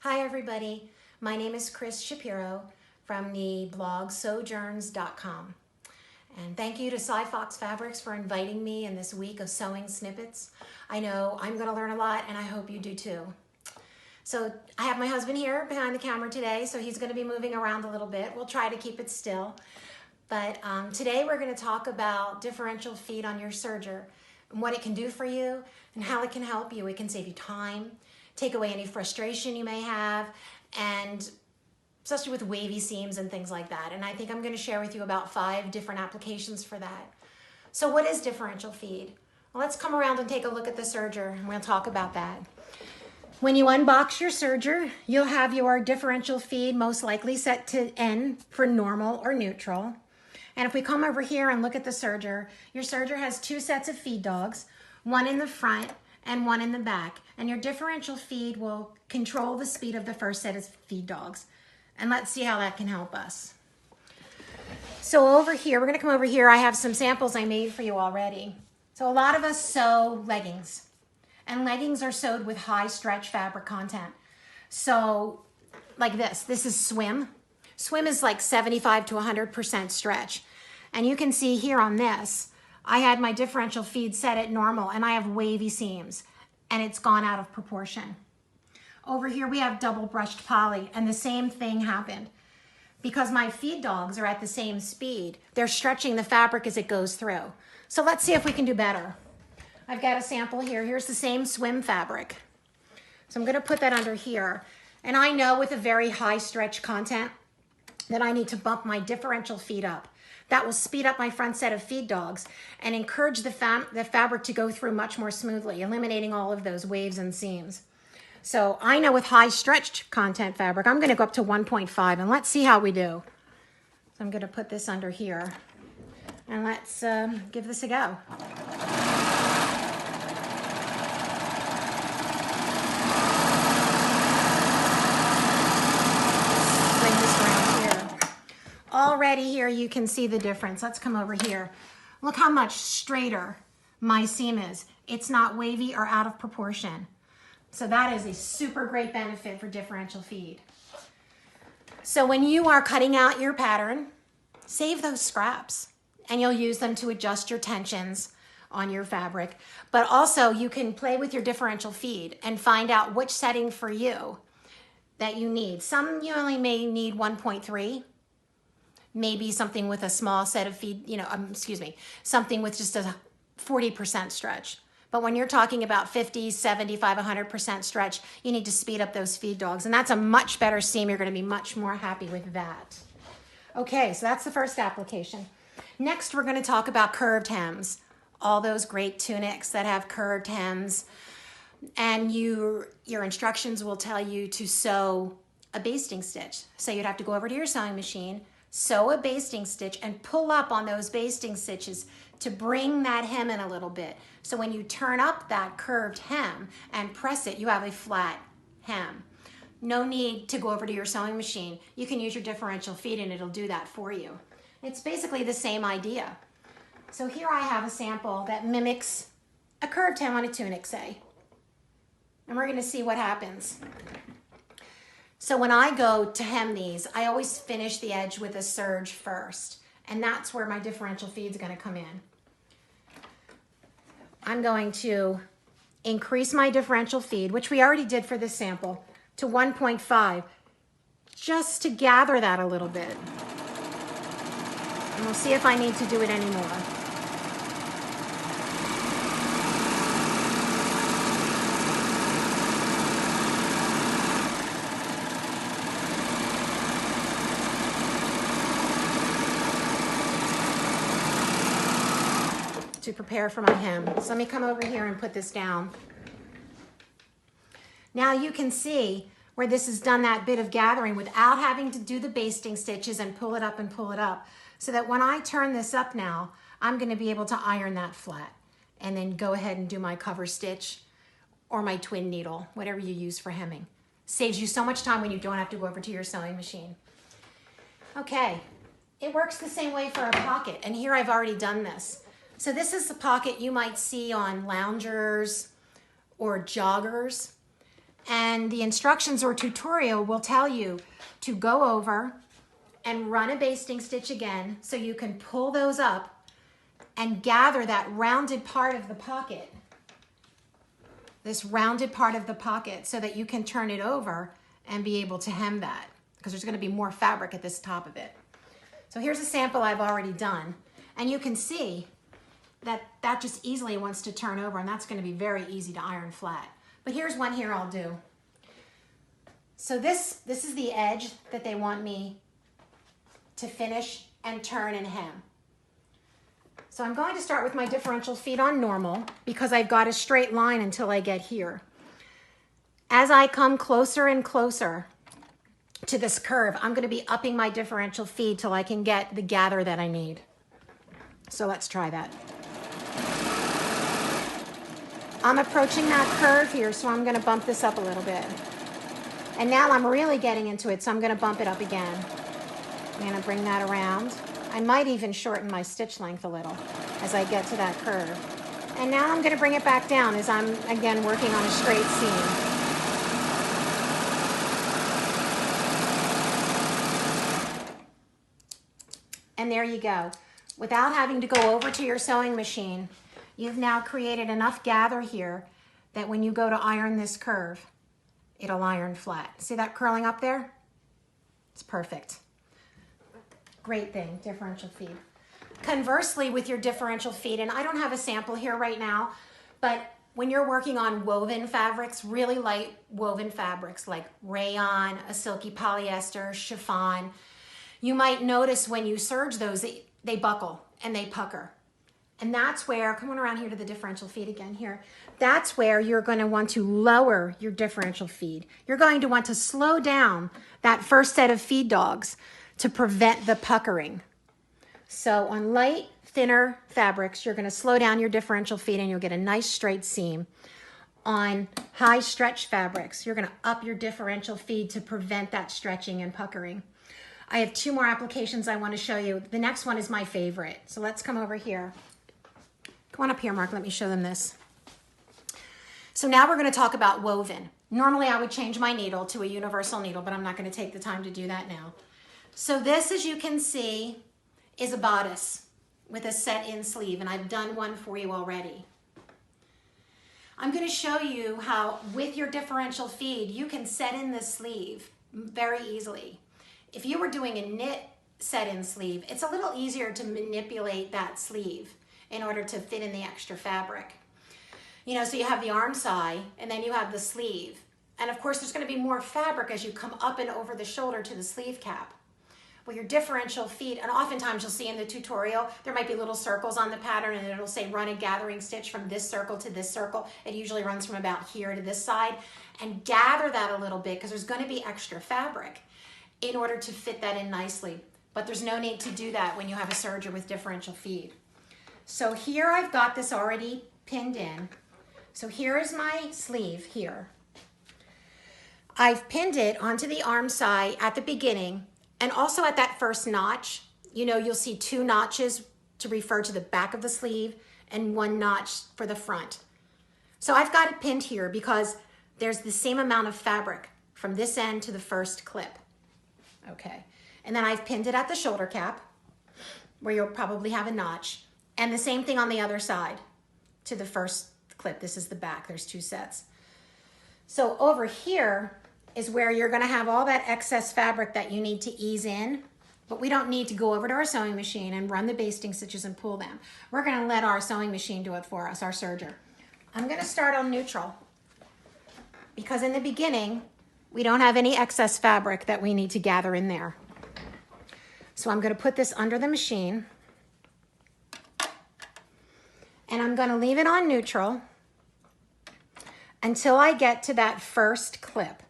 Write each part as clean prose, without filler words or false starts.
Hi everybody, my name is Chris Shapiro from the blog sojourns.com. And thank you to Fox Fabrics for inviting me in this week of sewing snippets. I know I'm going to learn a lot and I hope you do too. So I have my husband here behind the camera today, so he's going to be moving around a little bit. We'll try to keep it still. But today we're going to talk about differential feed on your serger and what it can do for you and how it can help you. It can save you time, take away any frustration you may have, and especially with wavy seams and things like that. And I think I'm going to share with you about 5 different applications for that. So what is differential feed? Well, let's come around and take a look at the serger and we'll talk about that. When you unbox your serger, you'll have your differential feed most likely set to N for normal or neutral. And if we come over here and look at the serger, your serger has 2 sets of feed dogs, one in the front and one in the back. And your differential feed will control the speed of the first set of feed dogs. And let's see how that can help us. So over here, we're going to come over here. I have some samples I made for you already. So a lot of us sew leggings. And leggings are sewed with high stretch fabric content. So like this is swim. Swim is like 75 to 100% stretch. And you can see here on this, I had my differential feed set at normal and I have wavy seams and it's gone out of proportion. Over here we have double brushed poly and the same thing happened. Because my feed dogs are at the same speed, they're stretching the fabric as it goes through. So let's see if we can do better. I've got a sample here. Here's the same swim fabric. So I'm going to put that under here. And I know with a very high stretch content that I need to bump my differential feed up. That will speed up my front set of feed dogs and encourage the fabric to go through much more smoothly, eliminating all of those waves and seams. So I know with high stretched content fabric, I'm going to go up to 1.5 and let's see how we do. So I'm going to put this under here and let's give this a go. Already here you can see the difference. Let's come over here. Look how much straighter my seam is. It's not wavy or out of proportion. So that is a super great benefit for differential feed. So when you are cutting out your pattern, save those scraps and you'll use them to adjust your tensions on your fabric. But also you can play with your differential feed and find out which setting for you that you need. Some you only may need 1.3. Maybe something with a small set of feed, something with just a 40% stretch. But when you're talking about 50, 75, 100% stretch, you need to speed up those feed dogs. And that's a much better seam. You're going to be much more happy with that. Okay, so that's the first application. Next, we're going to talk about curved hems. All those great tunics that have curved hems. And your instructions will tell you to sew a basting stitch. So you'd have to go over to your sewing machine, sew a basting stitch and pull up on those basting stitches to bring that hem in a little bit. So when you turn up that curved hem and press it, you have a flat hem. No need to go over to your sewing machine. You can use your differential feed and it'll do that for you. It's basically the same idea. So here I have a sample that mimics a curved hem on a tunic, say. And we're going to see what happens. So when I go to hem these, I always finish the edge with a serge first. And that's where my differential feed is going to come in. I'm going to increase my differential feed, which we already did for this sample, to 1.5, just to gather that a little bit. And we'll see if I need to do it anymore. To prepare for my hem. So let me come over here and put this down. Now you can see where this has done that bit of gathering without having to do the basting stitches and pull it up, so that when I turn this up now, I'm going to be able to iron that flat and then go ahead and do my cover stitch or my twin needle, whatever you use for hemming. Saves you so much time when you don't have to go over to your sewing machine. Okay, it works the same way for a pocket, and here I've already done this. So this is the pocket you might see on loungers or joggers. And the instructions or tutorial will tell you to go over and run a basting stitch again so you can pull those up and gather that rounded part of the pocket, this rounded part of the pocket, so that you can turn it over and be able to hem that, because there's going to be more fabric at this top of it. So here's a sample I've already done, and you can see that that just easily wants to turn over, and that's going to be very easy to iron flat. But here's one here I'll do. So this is the edge that they want me to finish and turn and hem. So I'm going to start with my differential feet on normal because I've got a straight line until I get here. As I come closer and closer to this curve, I'm going to be upping my differential feet till I can get the gather that I need. So let's try that. I'm approaching that curve here, so I'm going to bump this up a little bit. And now I'm really getting into it, so I'm going to bump it up again. I'm going to bring that around. I might even shorten my stitch length a little as I get to that curve. And now I'm going to bring it back down as I'm, again, working on a straight seam. And there you go. Without having to go over to your sewing machine, you've now created enough gather here that when you go to iron this curve, it'll iron flat. See that curling up there? It's perfect. Great thing, differential feed. Conversely, with your differential feed, and I don't have a sample here right now, but when you're working on woven fabrics, really light woven fabrics like rayon, a silky polyester, chiffon, you might notice when you serge those, they buckle and they pucker. And that's where, come on around here to the differential feed again here. That's where you're going to want to lower your differential feed. You're going to want to slow down that first set of feed dogs to prevent the puckering. So on light, thinner fabrics, you're going to slow down your differential feed and you'll get a nice straight seam. On high stretch fabrics, you're going to up your differential feed to prevent that stretching and puckering. I have two more applications I want to show you. The next one is my favorite. So let's come over here. Come on up here, Mark. Let me show them this. So now we're going to talk about woven. Normally I would change my needle to a universal needle, but I'm not going to take the time to do that now. So this, as you can see, is a bodice with a set-in sleeve, and I've done one for you already. I'm going to show you how, with your differential feed, you can set in the sleeve very easily. If you were doing a knit set-in sleeve, it's a little easier to manipulate that sleeve in order to fit in the extra fabric. You know, so you have the arm side and then you have the sleeve. And of course, there's going to be more fabric as you come up and over the shoulder to the sleeve cap. Well, your differential feed, and oftentimes you'll see in the tutorial, there might be little circles on the pattern and it'll say run a gathering stitch from this circle to this circle. It usually runs from about here to this side. And gather that a little bit because there's going to be extra fabric in order to fit that in nicely. But there's no need to do that when you have a serger with differential feed. So here I've got this already pinned in. So here is my sleeve here. I've pinned it onto the arm side at the beginning and also at that first notch. You know, you'll see two notches to refer to the back of the sleeve and one notch for the front. So I've got it pinned here because there's the same amount of fabric from this end to the first clip. Okay, and then I've pinned it at the shoulder cap where you'll probably have a notch, and the same thing on the other side to the first clip. This is the back, there's two sets. So over here is where you're gonna have all that excess fabric that you need to ease in, but we don't need to go over to our sewing machine and run the basting stitches and pull them. We're gonna let our sewing machine do it for us, our serger. I'm gonna start on neutral because in the beginning, we don't have any excess fabric that we need to gather in there. So I'm going to put this under the machine and I'm going to leave it on neutral until I get to that first clip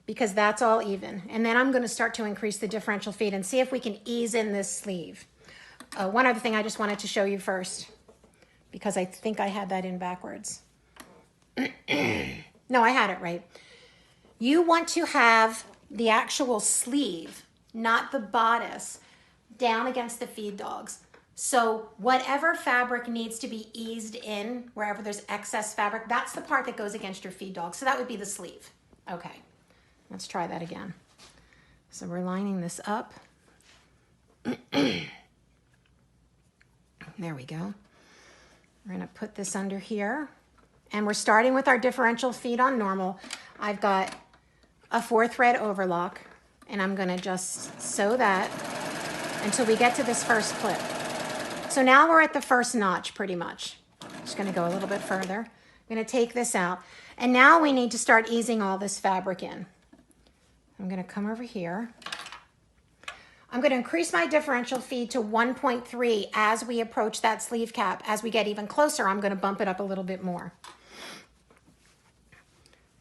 because that's all even. And then I'm going to start to increase the differential feed and see if we can ease in this sleeve. One other thing I just wanted to show you first because I think I had that in backwards. No, I had it right. You want to have the actual sleeve, not the bodice, down against the feed dogs. So whatever fabric needs to be eased in, wherever there's excess fabric, that's the part that goes against your feed dog. So that would be the sleeve. Okay, let's try that again. So we're lining this up. There we go. We're gonna put this under here. And we're starting with our differential feed on normal. I've got a 4-thread overlock, and I'm gonna just sew that until we get to this first clip. So now we're at the first notch pretty much. Just gonna go a little bit further. I'm gonna take this out. And now we need to start easing all this fabric in. I'm gonna come over here. I'm gonna increase my differential feed to 1.3 as we approach that sleeve cap. As we get even closer, I'm gonna bump it up a little bit more.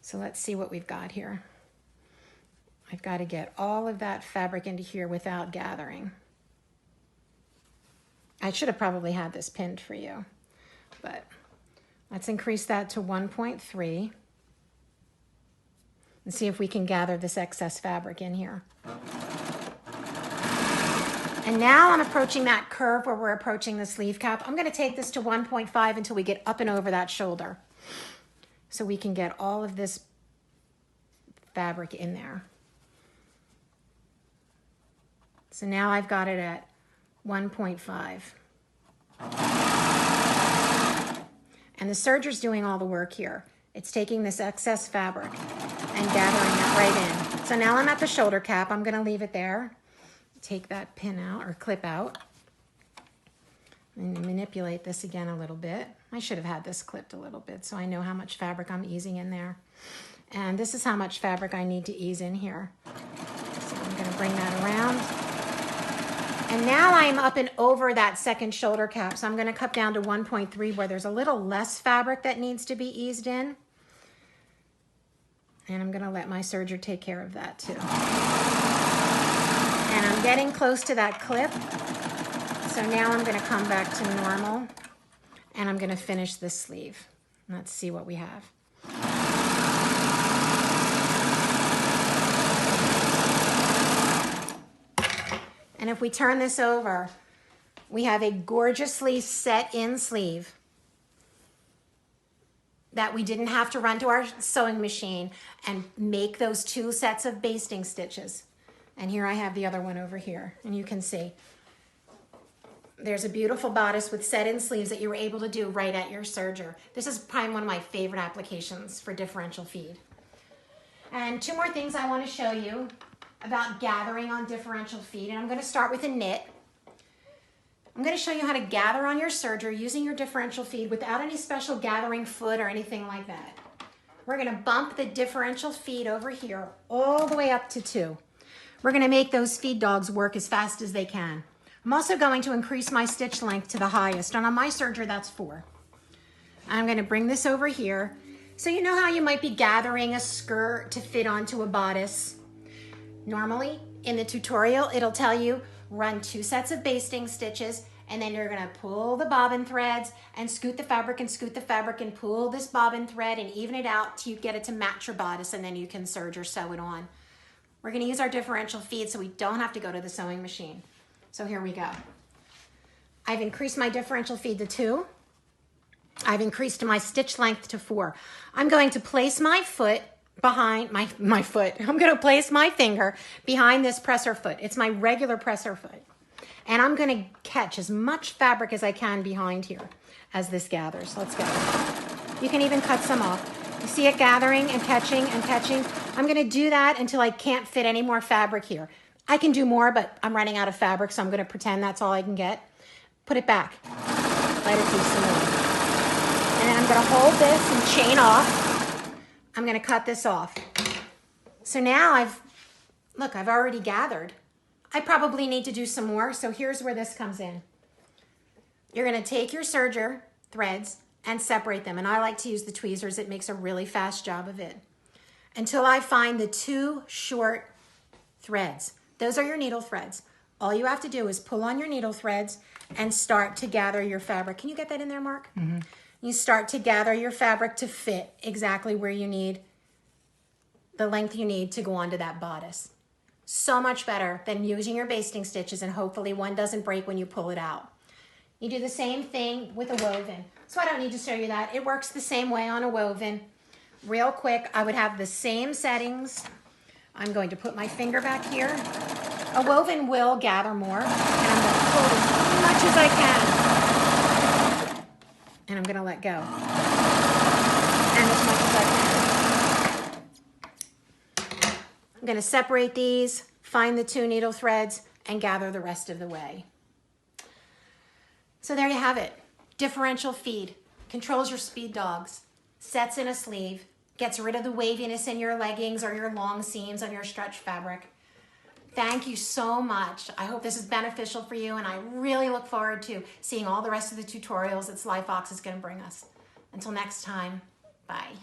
So let's see what we've got here. I've got to get all of that fabric into here without gathering. I should have probably had this pinned for you, but let's increase that to 1.3 and see if we can gather this excess fabric in here. And now I'm approaching that curve where we're approaching the sleeve cap. I'm going to take this to 1.5 until we get up and over that shoulder, so we can get all of this fabric in there. So now I've got it at 1.5. And the serger's doing all the work here. It's taking this excess fabric and gathering it right in. So now I'm at the shoulder cap. I'm gonna leave it there. Take that pin out or clip out and manipulate this again a little bit. I should have had this clipped a little bit so I know how much fabric I'm easing in there. And this is how much fabric I need to ease in here. So I'm gonna bring that around. And now I'm up and over that second shoulder cap. So I'm gonna cut down to 1.3 where there's a little less fabric that needs to be eased in. And I'm gonna let my serger take care of that too. And I'm getting close to that clip. So now I'm gonna come back to normal and I'm gonna finish this sleeve. Let's see what we have. And if we turn this over, we have a gorgeously set in sleeve that we didn't have to run to our sewing machine and make those 2 sets of basting stitches. And here I have the other one over here, and you can see there's a beautiful bodice with set in sleeves that you were able to do right at your serger. This is probably one of my favorite applications for differential feed. And 2 more things I want to show you about gathering on differential feed, and I'm going to start with a knit. I'm going to show you how to gather on your serger using your differential feed without any special gathering foot or anything like that. We're going to bump the differential feed over here all the way up to 2. We're going to make those feed dogs work as fast as they can. I'm also going to increase my stitch length to the highest, and on my serger that's 4. I'm going to bring this over here. So you know how you might be gathering a skirt to fit onto a bodice? Normally, in the tutorial, it'll tell you run 2 sets of basting stitches, and then you're gonna pull the bobbin threads and scoot the fabric and pull this bobbin thread and even it out till you get it to match your bodice, and then you can serge or sew it on. We're gonna use our differential feed so we don't have to go to the sewing machine. So here we go. I've increased my differential feed to 2. I've increased my stitch length to 4. I'm going to place my foot behind my foot. I'm going to place my finger behind this presser foot. It's my regular presser foot. And I'm going to catch as much fabric as I can behind here as this gathers. Let's go. You can even cut some off. You see it gathering and catching and catching. I'm going to do that until I can't fit any more fabric here. I can do more, but I'm running out of fabric, so I'm going to pretend that's all I can get. Put it back. Let it do some more. And then I'm going to hold this and chain off. I'm going to cut this off. So now I've already gathered. I probably need to do some more, so here's where this comes in. You're going to take your serger threads and separate them, and I like to use the tweezers. It makes a really fast job of it. Until I find the 2 short threads. Those are your needle threads. All you have to do is pull on your needle threads and start to gather your fabric. Can you get that in there, Mark? Mm-hmm. You start to gather your fabric to fit exactly where you need, the length you need to go onto that bodice. So much better than using your basting stitches, and hopefully one doesn't break when you pull it out. You do the same thing with a woven. So I don't need to show you that. It works the same way on a woven. Real quick, I would have the same settings. I'm going to put my finger back here. A woven will gather more, and I'm going to pull as much as I can. And I'm going to let go. And as much as I can. I'm going to separate these, find the 2 needle threads, and gather the rest of the way. So there you have it. Differential feed. Controls your speed dogs. Sets in a sleeve. Gets rid of the waviness in your leggings or your long seams on your stretch fabric. Thank you so much. I hope this is beneficial for you, and I really look forward to seeing all the rest of the tutorials that Sly Fox is going to bring us. Until next time, bye.